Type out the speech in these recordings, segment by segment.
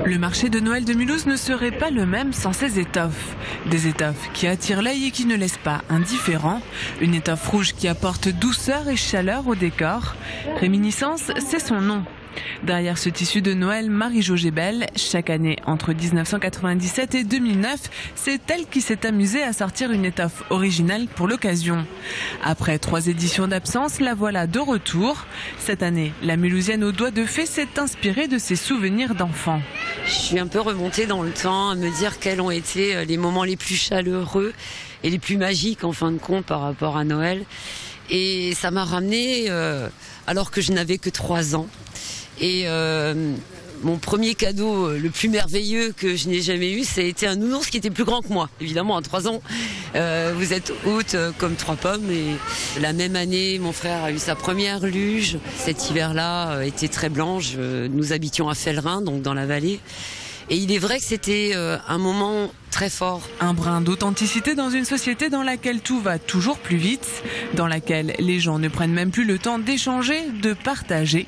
Le marché de Noël de Mulhouse ne serait pas le même sans ces étoffes. Des étoffes qui attirent l'œil et qui ne laissent pas indifférent. Une étoffe rouge qui apporte douceur et chaleur au décor. Réminiscence, c'est son nom. Derrière ce tissu de Noël, Marie-Jo Gébel, chaque année entre 1997 et 2009, c'est elle qui s'est amusée à sortir une étoffe originale pour l'occasion. Après 3 éditions d'absence, la voilà de retour. Cette année, la Mulhousienne aux doigts de fée s'est inspirée de ses souvenirs d'enfant. Je suis un peu remontée dans le temps à me dire quels ont été les moments les plus chaleureux et les plus magiques en fin de compte par rapport à Noël. Et ça m'a ramenée alors que je n'avais que 3 ans. Et mon premier cadeau, le plus merveilleux que je n'ai jamais eu, ça a été un nounours qui était plus grand que moi. Évidemment, à 3 ans, vous êtes haute comme 3 pommes. Et la même année, mon frère a eu sa première luge. Cet hiver-là était très blanche. Nous habitions à Fellerin, donc dans la vallée. Et il est vrai que c'était un moment très fort. Un brin d'authenticité dans une société dans laquelle tout va toujours plus vite, dans laquelle les gens ne prennent même plus le temps d'échanger, de partager.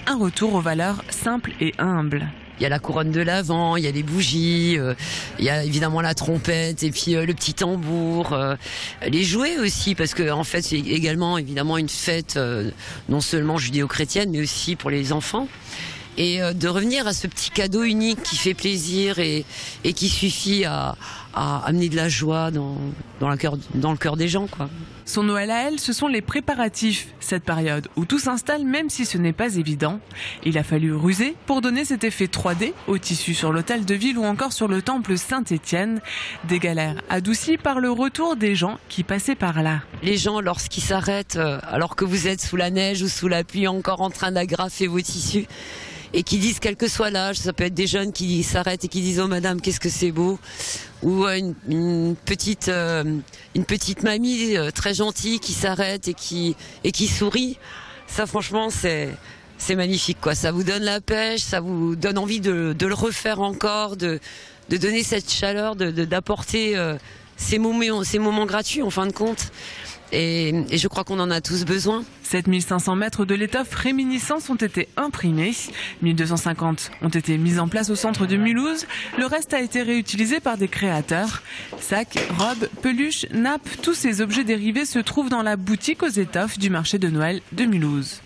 Un retour aux valeurs simples et humbles. Il y a la couronne de l'Avent, il y a les bougies, il y a évidemment la trompette et puis le petit tambour, les jouets aussi, parce que en fait c'est également évidemment une fête non seulement judéo-chrétienne mais aussi pour les enfants. Et de revenir à ce petit cadeau unique qui fait plaisir et qui suffit à amener de la joie dans le cœur des gens, quoi. Son Noël à elle, ce sont les préparatifs, cette période où tout s'installe même si ce n'est pas évident. Il a fallu ruser pour donner cet effet 3D au tissu sur l'hôtel de ville ou encore sur le temple Saint-Étienne. Des galères adoucies par le retour des gens qui passaient par là. Les gens, lorsqu'ils s'arrêtent, alors que vous êtes sous la neige ou sous la pluie encore en train d'agrafer vos tissus, et qui disent quel que soit l'âge, ça peut être des jeunes qui s'arrêtent et qui disent « Oh madame, qu'est-ce que c'est beau !» ou une petite mamie très gentille qui s'arrête et qui sourit. Ça franchement c'est magnifique, quoi. Ça vous donne la pêche, ça vous donne envie de le refaire encore, de donner cette chaleur, d'apporter ces moments gratuits en fin de compte. Et je crois qu'on en a tous besoin. 7500 mètres de l'étoffe réminiscence ont été imprimés. 1250 ont été mis en place au centre de Mulhouse. Le reste a été réutilisé par des créateurs. Sacs, robes, peluches, nappes, tous ces objets dérivés se trouvent dans la boutique aux étoffes du marché de Noël de Mulhouse.